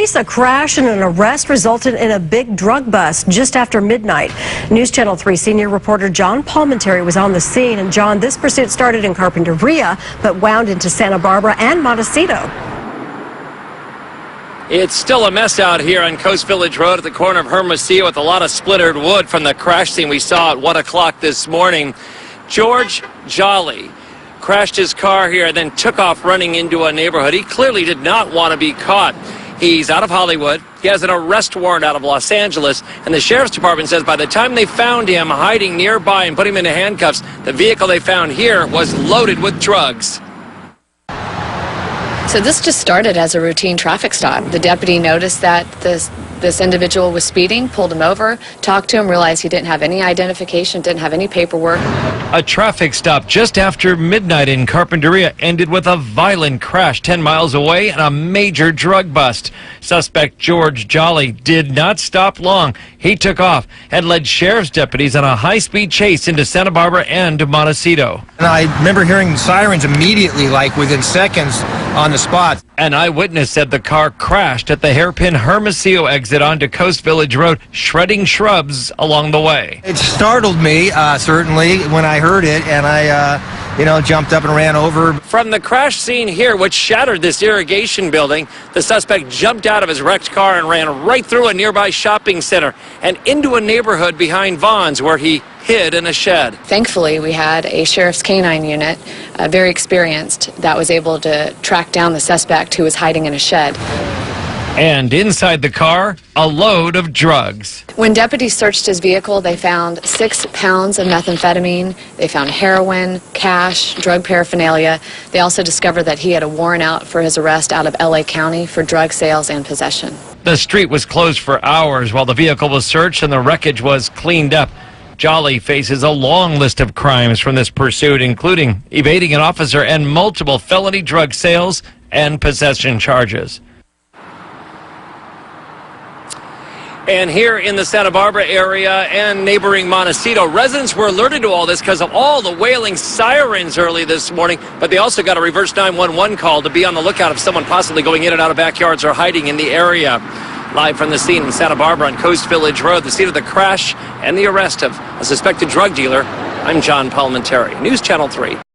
A crash and an arrest resulted in a big drug bust just after midnight. News Channel 3 senior reporter John Palmentary was on the scene. And John, this pursuit started in Carpinteria but wound into Santa Barbara and Montecito. It's still a mess out here on Coast Village Road at the corner of Hermosillo with a lot of splintered wood from the crash scene we saw at 1 o'clock this morning. George Jolly crashed his car here and then took off running into a neighborhood. He clearly did not want to be caught. He's out of Hollywood. He has an arrest warrant out of Los Angeles, and the sheriff's department says by the time they found him hiding nearby and put him into handcuffs, the vehicle they found here was loaded with drugs. So this just started as a routine traffic stop. The deputy noticed that this individual was speeding, pulled him over, talked to him, realized he didn't have any identification, didn't have any paperwork. A traffic stop just after midnight in Carpinteria ended with a violent crash 10 miles away and a major drug bust. Suspect George Jolly did not stop long. He took off and led sheriff's deputies on a high-speed chase into Santa Barbara and Montecito. And I remember hearing sirens immediately, like within seconds on the spot. An eyewitness said the car crashed at the hairpin Hermosillo exit onto Coast Village Road, shredding shrubs along the way. It startled me, certainly, when I heard it, and I, jumped up and ran over. From the crash scene here, which shattered this irrigation building, the suspect jumped out of his wrecked car and ran right through a nearby shopping center and into a neighborhood behind Vaughn's where he hid in a shed. Thankfully, we had a sheriff's canine unit, very experienced, that was able to track down the suspect who was hiding in a shed. And inside the car, a load of drugs. When deputies searched his vehicle, they found 6 pounds of methamphetamine. They found heroin, cash, drug paraphernalia. They also discovered that he had a warrant out for his arrest out of LA County for drug sales and possession. The street was closed for hours while the vehicle was searched and the wreckage was cleaned up. Jolly faces a long list of crimes from this pursuit, including evading an officer and multiple felony drug sales and possession charges. And here in the Santa Barbara area and neighboring Montecito, residents were alerted to all this because of all the wailing sirens early this morning, but they also got a reverse 911 call to be on the lookout of someone possibly going in and out of backyards or hiding in the area. Live from the scene in Santa Barbara on Coast Village Road, the scene of the crash and the arrest of a suspected drug dealer, I'm John Palmentary, News Channel 3.